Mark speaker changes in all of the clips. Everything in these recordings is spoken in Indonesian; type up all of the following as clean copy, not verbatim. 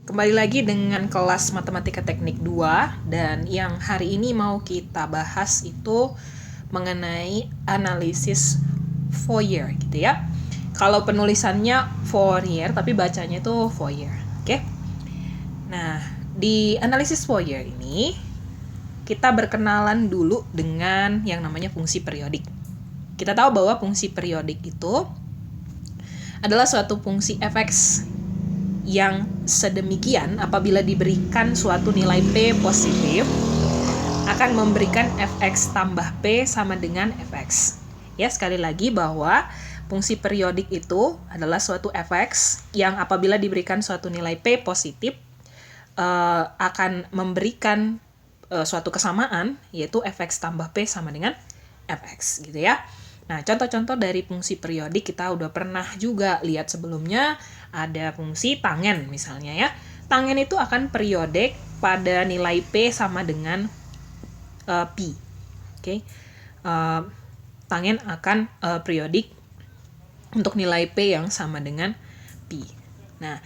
Speaker 1: Kembali lagi dengan kelas Matematika Teknik 2, dan yang hari ini mau kita bahas itu mengenai analisis Fourier gitu ya. Kalau penulisannya Fourier tapi bacanya itu Fourier. Oke. Nah, di analisis Fourier ini kita berkenalan dulu dengan yang namanya fungsi periodik. Kita tahu bahwa fungsi periodik itu adalah suatu fungsi fx yang sedemikian apabila diberikan suatu nilai P positif akan memberikan fx tambah P sama dengan fx. Ya, sekali lagi bahwa fungsi periodik itu adalah suatu fx yang apabila diberikan suatu nilai P positif akan memberikan suatu kesamaan, yaitu fx tambah P sama dengan fx gitu ya. Nah, contoh-contoh dari fungsi periodik kita udah pernah juga lihat sebelumnya. Ada fungsi tangen misalnya ya. Tangen itu akan periodik pada nilai P sama dengan pi. Oke. Tangen akan periodik untuk nilai P yang sama dengan pi. Nah,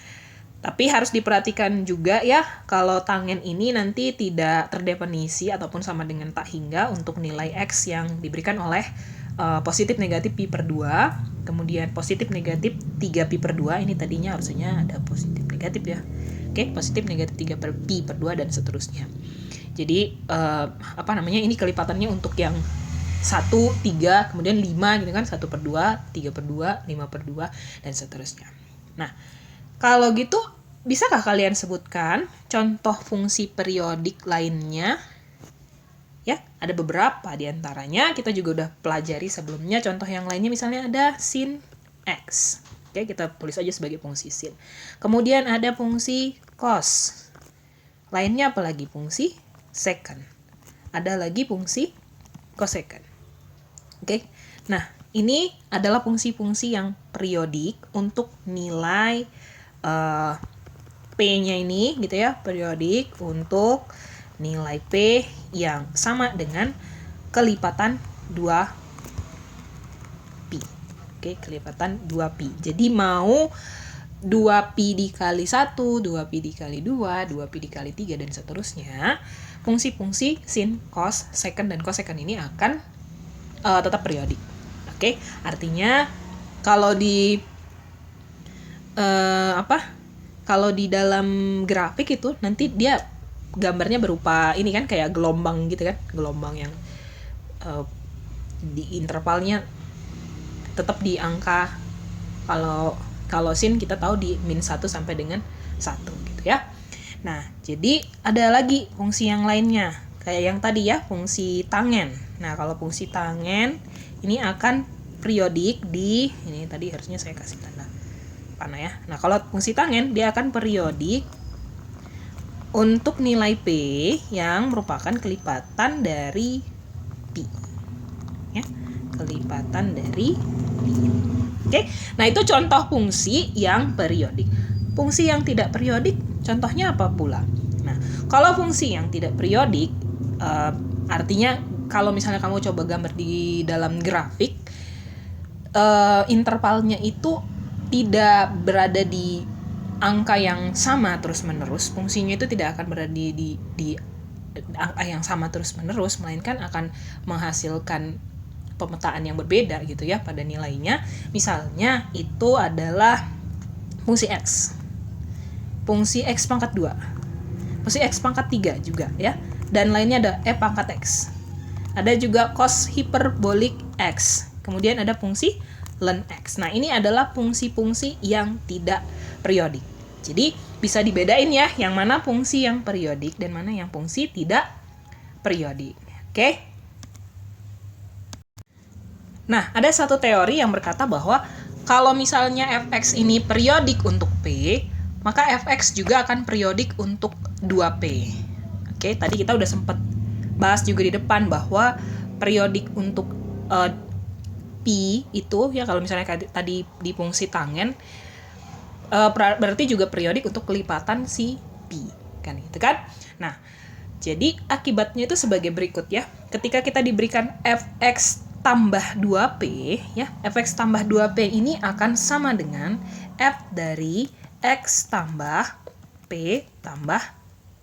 Speaker 1: tapi harus diperhatikan juga ya, kalau tangen ini nanti tidak terdefinisi ataupun sama dengan tak hingga untuk nilai X yang diberikan oleh positif negatif pi per 2, kemudian positif negatif 3 pi per 2, ini tadinya harusnya ada positif negatif ya. Oke, positif negatif 3 per pi per 2 dan seterusnya. Jadi ini kelipatannya untuk yang 1, 3, kemudian 5 gitu kan, 1 per 2, 3 per 2, 5 per 2, dan seterusnya. Nah, kalau gitu, bisakah kalian sebutkan contoh fungsi periodik lainnya? Ya, ada beberapa di antaranya. Kita juga udah pelajari sebelumnya. Contoh yang lainnya misalnya ada sin X. Oke, kita tulis aja sebagai fungsi sin. Kemudian ada fungsi cos. Lainnya apa lagi? Fungsi secant. Ada lagi fungsi cosecant. Oke. Nah, ini adalah fungsi-fungsi yang periodik untuk nilai P-nya ini gitu ya, periodik untuk nilai P yang sama dengan kelipatan 2pi. Oke, kelipatan 2pi. Jadi mau 2pi dikali 1, 2pi dikali 2, 2pi dikali 3, dan seterusnya, fungsi-fungsi sin, cos, secant, dan cosecant ini akan tetap periodik. Oke, artinya kalau di kalau di dalam grafik itu nanti dia gambarnya berupa ini kan, kayak gelombang gitu kan, gelombang yang di intervalnya tetap di angka, kalau sin kita tahu di min 1 sampai dengan 1 gitu ya. Nah, jadi ada lagi fungsi yang lainnya kayak yang tadi ya, fungsi tangen. Nah, kalau fungsi tangen ini akan periodik di, ini tadi harusnya saya kasih tanda panah ya. Nah, kalau fungsi tangen dia akan periodik untuk nilai P yang merupakan kelipatan dari pi. Ya, kelipatan dari pi. Oke. Nah, itu contoh fungsi yang periodik. Fungsi yang tidak periodik contohnya apa pula? Nah, kalau fungsi yang tidak periodik artinya kalau misalnya kamu coba gambar di dalam grafik, intervalnya itu tidak berada di angka yang sama terus-menerus, fungsinya itu tidak akan berada di angka yang sama terus-menerus, melainkan akan menghasilkan pemetaan yang berbeda gitu ya pada nilainya. Misalnya itu adalah fungsi X. Fungsi X pangkat 2. Fungsi X pangkat 3 juga ya. Dan lainnya ada E pangkat X. Ada juga cos hiperbolik X. Kemudian ada fungsi ln X. Nah, ini adalah fungsi-fungsi yang tidak periodik. Jadi, bisa dibedain ya, yang mana fungsi yang periodik dan mana yang fungsi tidak periodik. Oke? Nah, ada satu teori yang berkata bahwa kalau misalnya fx ini periodik untuk P, maka fx juga akan periodik untuk 2P. Oke, tadi kita udah sempat bahas juga di depan bahwa periodik untuk pi itu ya, kalau misalnya tadi di fungsi tangen berarti juga periodik untuk kelipatan si pi kan gitu kan. Nah, jadi akibatnya itu sebagai berikut ya. Ketika kita diberikan fx tambah 2p ya, fx tambah 2p ini akan sama dengan f dari x tambah P tambah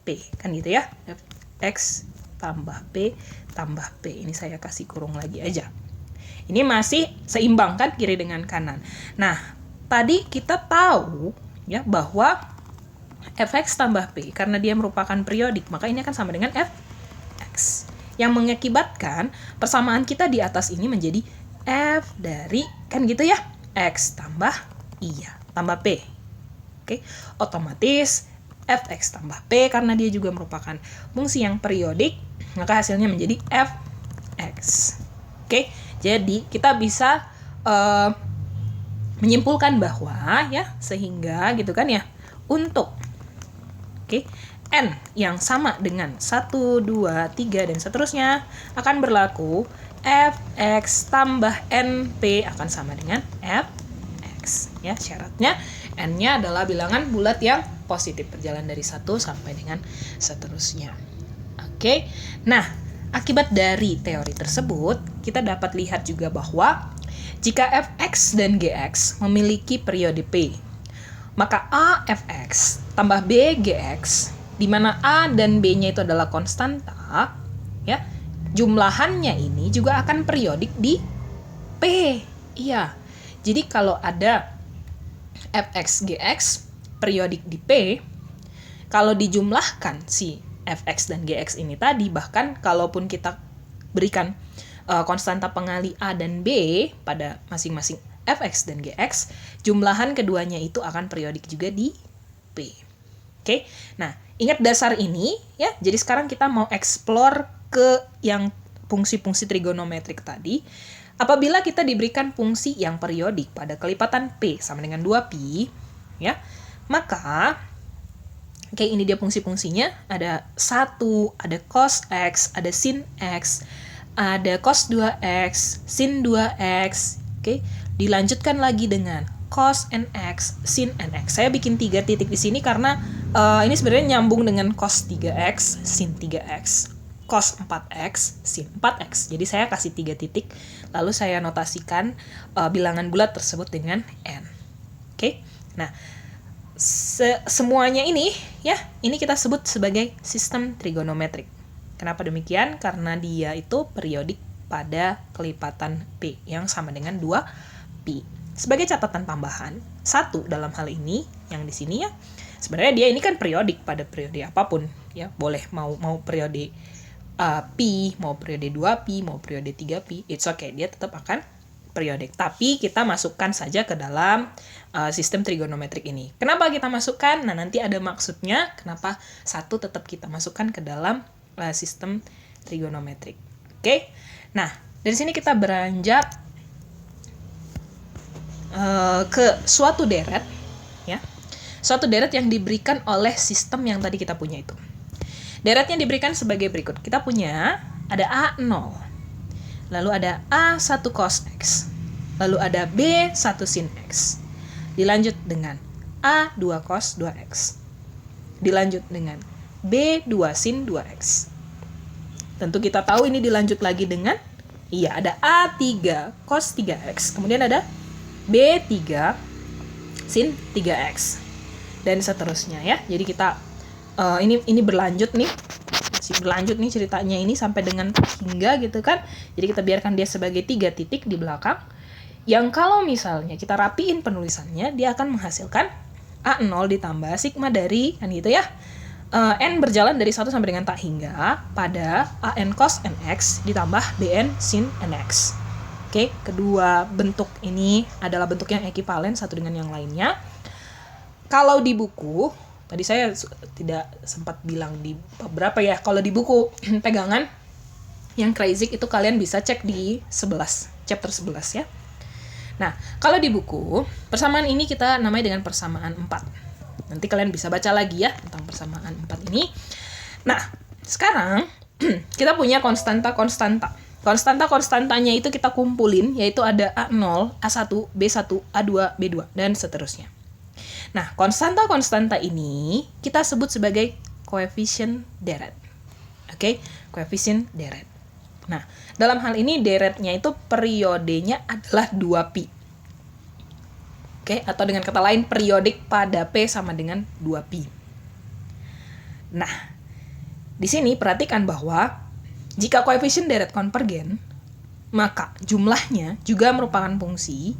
Speaker 1: P. Kan gitu ya. Fx tambah P tambah P. Ini saya kasih kurung lagi aja. Ini masih seimbang kan kiri dengan kanan. Nah, tadi kita tahu ya bahwa Fx tambah P karena dia merupakan periodik, maka ini akan sama dengan Fx. Yang mengakibatkan persamaan kita di atas ini menjadi F dari, kan gitu ya, X tambah iya, tambah P. Oke, otomatis Fx tambah P karena dia juga merupakan fungsi yang periodik, maka hasilnya menjadi Fx. Oke, jadi kita bisa menyimpulkan bahwa ya, sehingga gitu kan ya, untuk N yang sama dengan 1, 2, 3, dan seterusnya akan berlaku Fx tambah NP akan sama dengan Fx. Ya, syaratnya N-nya adalah bilangan bulat yang positif, berjalan dari 1 sampai dengan seterusnya. Oke, nah akibat dari teori tersebut, kita dapat lihat juga bahwa jika Fx dan Gx memiliki periode P, maka A Fx tambah B Gx, di mana A dan B-nya itu adalah konstanta, ya, jumlahannya ini juga akan periodik di P. Iya. Jadi kalau ada Fx Gx periodik di P, kalau dijumlahkan si Fx dan Gx ini tadi, bahkan kalaupun kita berikan konstanta pengali A dan B pada masing-masing Fx dan Gx, jumlahan keduanya itu akan periodik juga di P. Oke, nah ingat dasar ini ya. Jadi sekarang kita mau explore ke yang fungsi-fungsi trigonometrik tadi. Apabila kita diberikan fungsi yang periodik pada kelipatan P sama dengan 2pi, ya, maka ini dia fungsi-fungsinya. Ada 1, ada cos X, ada sin X, ada cos 2X, sin 2X. Oke, dilanjutkan lagi dengan cos nx, sin nx. Saya bikin 3 titik di sini karena ini sebenarnya nyambung dengan cos 3x, sin 3x, cos 4x, sin 4x. Jadi saya kasih 3 titik, lalu saya notasikan bilangan bulat tersebut dengan n. Oke, nah semuanya ini ya, ini kita sebut sebagai sistem trigonometrik. Kenapa demikian? Karena dia itu periodik pada kelipatan P yang sama dengan 2pi. Sebagai catatan tambahan, 1 dalam hal ini yang di sini ya, sebenarnya dia ini kan periodik pada periode apapun ya, boleh mau periode pi, mau periode 2pi, mau periode 3pi, it's okay, dia tetap akan periodik. Tapi kita masukkan saja ke dalam sistem trigonometrik ini. Kenapa kita masukkan? Nah, nanti ada maksudnya kenapa 1 tetap kita masukkan ke dalam sistem trigonometrik. Oke? Nah, dari sini kita beranjak ke suatu deret ya. Suatu deret yang diberikan oleh sistem yang tadi kita punya itu. Deretnya diberikan sebagai berikut. Kita punya ada A0. Lalu ada A1 cos X. Lalu ada B1 sin X. Dilanjut dengan A2 cos 2X. Dilanjut dengan B2 sin 2X. Tentu kita tahu ini dilanjut lagi dengan ada A3 cos 3X. Kemudian ada B3 sin 3X. Dan seterusnya ya. Jadi kita ini berlanjut nih. Masih berlanjut nih ceritanya ini sampai dengan hingga gitu kan. Jadi kita biarkan dia sebagai 3 titik di belakang. Yang kalau misalnya kita rapiin penulisannya, dia akan menghasilkan A0 ditambah sigma dari, kan gitu ya. N berjalan dari 1 sampai dengan tak hingga pada AN cos NX ditambah BN sin NX. Oke, kedua bentuk ini adalah bentuk yang ekivalen satu dengan yang lainnya. Kalau di buku, tadi saya tidak sempat bilang di beberapa ya, kalau di buku pegangan yang Kreyszig itu kalian bisa cek di 11, chapter 11 ya. Nah, kalau di buku, persamaan ini kita namai dengan persamaan 4. Nanti kalian bisa baca lagi ya tentang persamaan 4 ini. Nah, sekarang kita punya konstanta-konstanta. Konstanta-konstantanya itu kita kumpulin, yaitu ada A0, A1, B1, A2, B2, dan seterusnya. Nah, konstanta-konstanta ini kita sebut sebagai koefisien deret. Oke, koefisien deret. Nah, dalam hal ini deretnya itu periodenya adalah 2pi. Oke, atau dengan kata lain periodik pada P sama dengan 2pi. Nah, di sini perhatikan bahwa jika koefisien deret konvergen, maka jumlahnya juga merupakan fungsi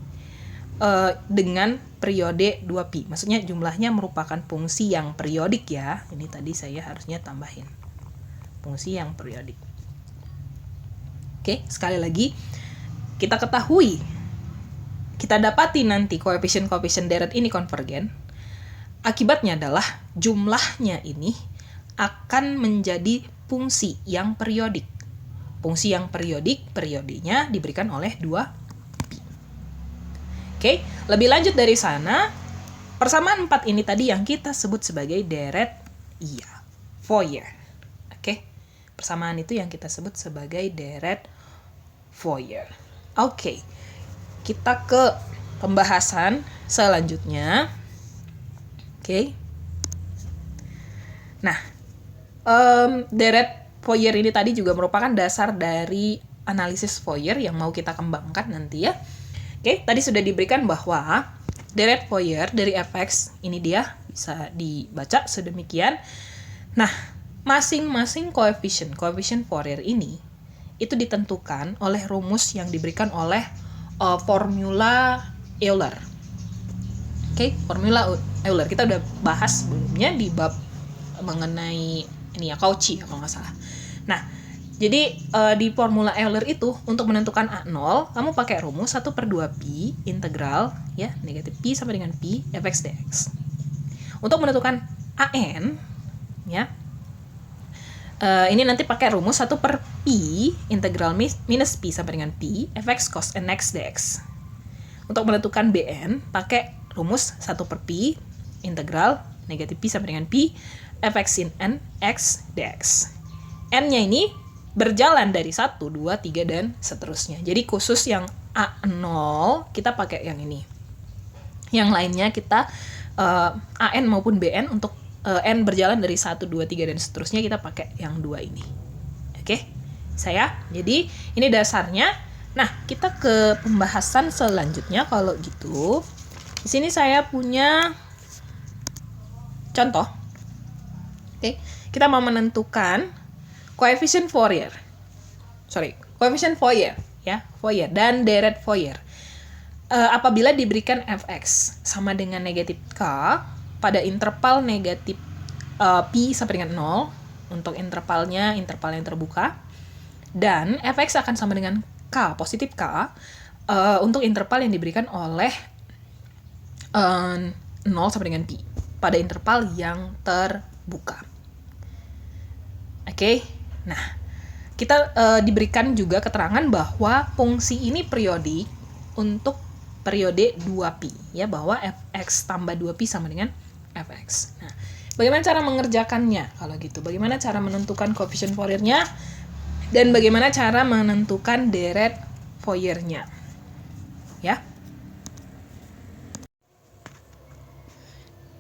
Speaker 1: dengan periode 2pi. Maksudnya jumlahnya merupakan fungsi yang periodik ya. Ini tadi saya harusnya tambahin. Fungsi yang periodik. Oke, sekali lagi kita ketahui, kita dapati nanti koefisien-koefisien deret ini konvergen. Akibatnya adalah jumlahnya ini akan menjadi fungsi yang periodik. Fungsi yang periodik, periodenya diberikan oleh 2pi. Oke, lebih lanjut dari sana, persamaan 4 ini tadi yang kita sebut sebagai deret Fourier. Oke, persamaan itu yang kita sebut sebagai deret Fourier. Oke, kita ke pembahasan selanjutnya. Oke. Nah, deret Fourier ini tadi juga merupakan dasar dari analisis Fourier yang mau kita kembangkan nanti ya. Oke, tadi sudah diberikan bahwa deret Fourier dari fx, ini dia bisa dibaca sedemikian. Nah, masing-masing koefisien Fourier ini itu ditentukan oleh rumus yang diberikan oleh formula Euler. Oke, formula Euler kita udah bahas sebelumnya di bab mengenai ini ya, Cauchy kalau nggak salah. Nah, jadi di formula Euler itu untuk menentukan A0 kamu pakai rumus 1/2pi integral ya negatif pi sampai dengan pi fx dx. Untuk menentukan AN ya ini nanti pakai rumus 1/pi integral minus pi sampai dengan pi fx cos nx dx. Untuk menentukan BN pakai rumus 1/pi integral negatif pi sampai dengan pi fx sin nx dx. N-nya ini berjalan dari 1, 2, 3, dan seterusnya. Jadi khusus yang A0 kita pakai yang ini. Yang lainnya kita AN maupun BN untuk N berjalan dari 1, 2, 3, dan seterusnya kita pakai yang 2 ini. Oke, jadi ini dasarnya. Nah, kita ke pembahasan selanjutnya kalau gitu. Di sini saya punya contoh. Oke, kita mau menentukan koefisien Fourier ya, Fourier dan deret Fourier. Apabila diberikan fx sama dengan negatif k pada interval negatif pi sampai dengan 0 untuk interval yang terbuka, dan fx akan sama dengan k positif k untuk interval yang diberikan oleh 0 sampai dengan pi pada interval yang terbuka. Oke. Nah, kita diberikan juga keterangan bahwa fungsi ini periodik untuk periode 2pi ya, bahwa fx tambah 2pi sama dengan fx. Nah, bagaimana cara mengerjakannya kalau gitu? Bagaimana cara menentukan koefisien Fourier-nya dan bagaimana cara menentukan deret Fourier-nya? Ya.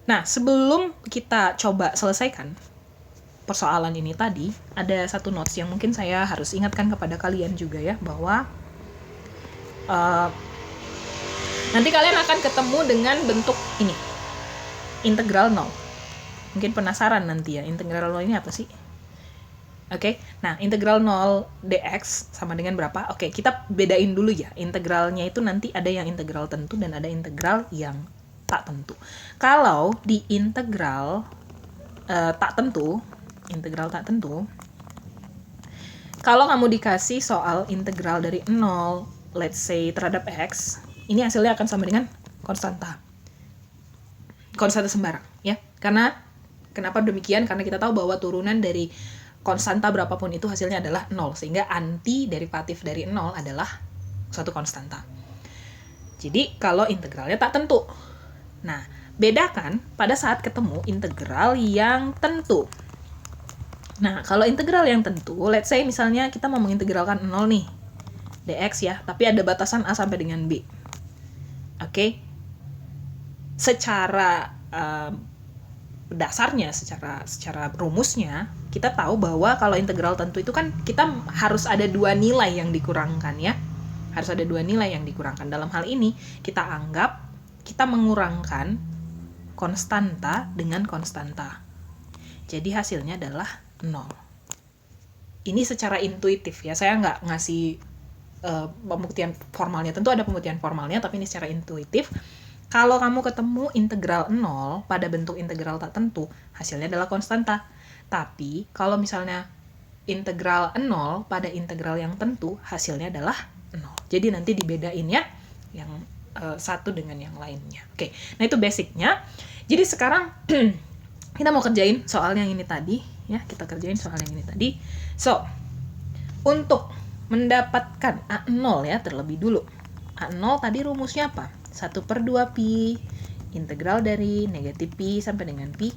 Speaker 1: Nah, sebelum kita coba selesaikan persoalan ini tadi, ada satu notes yang mungkin saya harus ingatkan kepada kalian juga ya, bahwa nanti kalian akan ketemu dengan bentuk ini, integral 0. Mungkin penasaran nanti ya, integral 0 ini apa sih? Oke, nah integral 0 dx sama dengan berapa? Oke, kita bedain dulu ya, integralnya itu nanti ada yang integral tentu dan ada integral yang tak tentu. Kalau di integral tak tentu, kalau kamu dikasih soal integral dari 0, let's say terhadap x, ini hasilnya akan sama dengan konstanta sembarang ya. Karena kenapa demikian? Karena kita tahu bahwa turunan dari konstanta berapapun itu hasilnya adalah 0, sehingga anti derivatif dari 0 adalah suatu konstanta. Jadi kalau integralnya tak tentu. Nah, bedakan pada saat ketemu integral yang tentu. Nah, kalau integral yang tentu, let's say misalnya kita mau mengintegralkan 0 nih, dx ya, tapi ada batasan a sampai dengan b. Oke. Secara dasarnya, secara rumusnya, kita tahu bahwa kalau integral tentu itu kan kita harus ada 2 nilai yang dikurangkan ya. Harus ada 2 nilai yang dikurangkan. Dalam hal ini, kita anggap kita mengurangkan konstanta dengan konstanta. Jadi hasilnya adalah 0. Ini secara intuitif ya, saya nggak ngasih pembuktian formalnya. Tentu ada pembuktian formalnya, tapi ini secara intuitif. Kalau kamu ketemu integral 0 pada bentuk integral tak tentu, hasilnya adalah konstanta. Tapi kalau misalnya integral 0 pada integral yang tentu, hasilnya adalah 0. Jadi nanti dibedain ya, yang satu dengan yang lainnya. Oke, nah itu basicnya. Jadi sekarang kita mau kerjain soal yang ini tadi, ya. Kita kerjain soal yang ini tadi. So, untuk mendapatkan A0 ya, terlebih dulu. A0 tadi rumusnya apa? 1/2pi integral dari negatif pi sampai dengan pi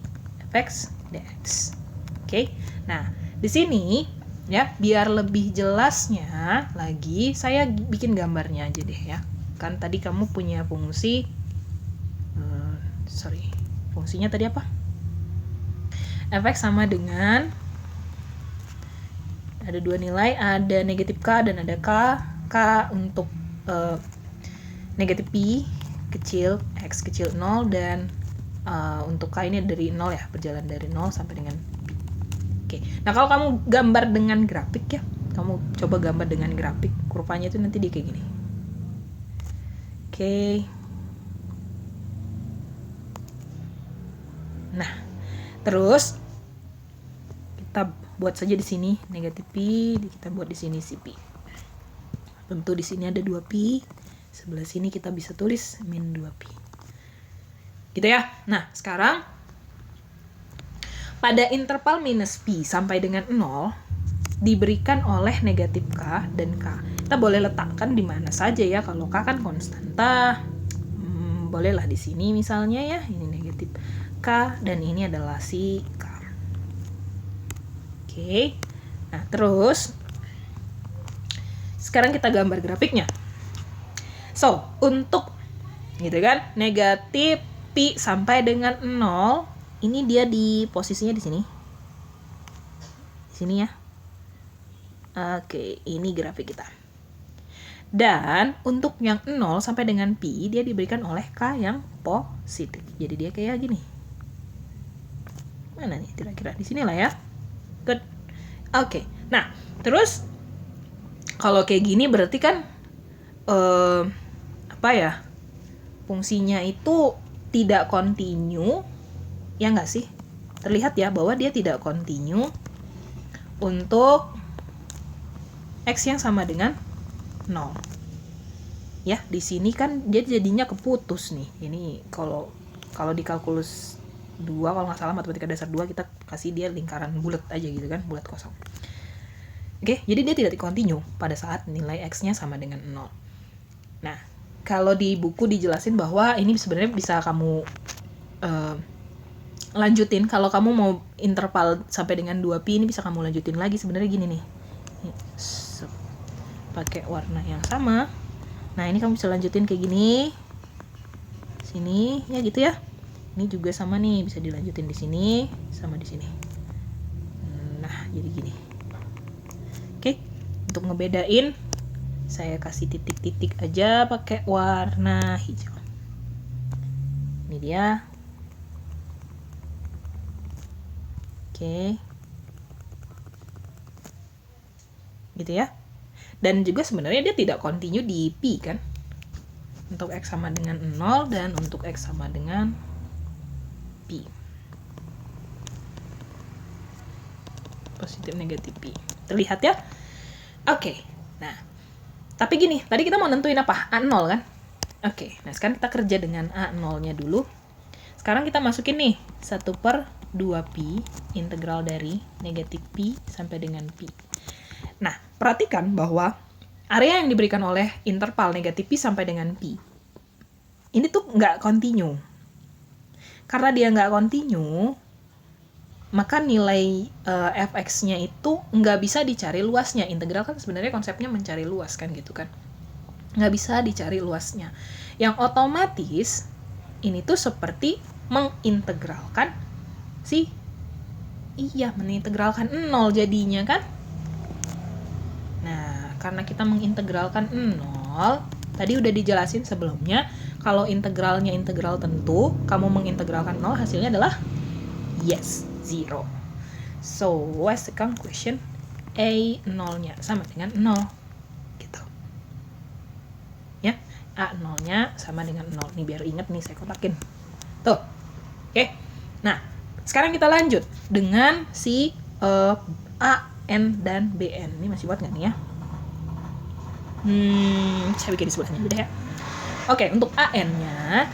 Speaker 1: fx dx. Oke, nah di sini ya, biar lebih jelasnya lagi, saya bikin gambarnya aja deh ya. Kan tadi kamu punya fungsi, fungsinya tadi apa? Fx sama dengan, ada dua nilai, ada negatif k dan ada k. K untuk negatif pi kecil, x kecil 0, dan untuk k ini dari 0 ya, berjalan dari 0 sampai dengan pi. Oke, nah kalau kamu gambar dengan grafik ya, kamu coba gambar dengan grafik, kurvanya itu nanti dia kayak gini. Oke. Nah, terus kita buat saja di sini negatif pi, kita buat di sini si pi. Tentu di sini ada 2pi, sebelah sini kita bisa tulis min 2pi. Gitu ya. Nah, sekarang pada interval minus pi sampai dengan 0 diberikan oleh negatif k dan k. Kita boleh letakkan di mana saja ya, kalau k kan konstanta. Bolehlah di sini misalnya ya, ini negatif k dan ini adalah si k. Oke. Nah, terus sekarang kita gambar grafiknya. So, untuk gitu kan, negatif pi sampai dengan 0, ini dia di posisinya di sini. Di sini ya. Oke, ini grafik kita. Dan untuk yang 0 sampai dengan pi, dia diberikan oleh k yang positif. Jadi dia kayak gini. Mana nih kira-kira? Di sini lah ya. Good. Oke. Nah, terus kalau kayak gini berarti kan apa ya? Fungsinya itu tidak kontinu. Ya nggak sih? Terlihat ya bahwa dia tidak kontinu untuk x yang sama dengan 0. Ya, di sini kan dia jadinya keputus nih. Ini kalau di kalkulus 2, kalau nggak salah matematika dasar 2, kita kasih dia lingkaran bulat aja gitu kan, bulat kosong. Oke, jadi dia tidak kontinu pada saat nilai x-nya sama dengan 0. Nah, kalau di buku dijelasin bahwa ini sebenarnya bisa kamu lanjutin. Kalau kamu mau interval sampai dengan 2pi, ini bisa kamu lanjutin lagi. Sebenarnya gini nih. Pakai warna yang sama. Nah, ini kamu bisa lanjutin kayak gini. Sini, ya gitu ya. Ini juga sama nih, bisa dilanjutin di sini sama di sini. Nah, jadi gini. Oke, untuk ngebedain saya kasih titik-titik aja pakai warna hijau. Ini dia. Oke. Gitu ya. Dan juga sebenarnya dia tidak kontinu di pi kan. Untuk x sama dengan 0 dan untuk x sama dengan pi. Positif negatif pi. Terlihat ya? Oke. Nah, tapi gini, tadi kita mau nentuin apa? A0 kan? Oke, nah sekarang kita kerja dengan A0-nya dulu. Sekarang kita masukin nih 1/2pi integral dari negatif pi sampai dengan pi. Nah, perhatikan bahwa area yang diberikan oleh interval negatif pi sampai dengan pi ini tuh nggak kontinu. Karena dia nggak kontinu, maka nilai fx-nya itu nggak bisa dicari luasnya. Integral kan sebenarnya konsepnya mencari luas kan gitu kan. Nggak bisa dicari luasnya. Yang otomatis ini tuh seperti mengintegralkan mengintegralkan 0 jadinya kan. Nah, karena kita mengintegralkan 0, tadi udah dijelasin sebelumnya, kalau integralnya integral tentu, kamu mengintegralkan 0, hasilnya adalah yes, 0. So, what's the conclusion? A 0-nya sama dengan 0. Gitu. Ya, A 0-nya sama dengan 0. Nih biar inget nih saya kotakin. Tuh. Oke. Nah, sekarang kita lanjut dengan si A, N, dan BN. Ini masih buat nggak nih ya? Saya bikin di sebelahnya dulu deh ya. Oke, untuk AN-nya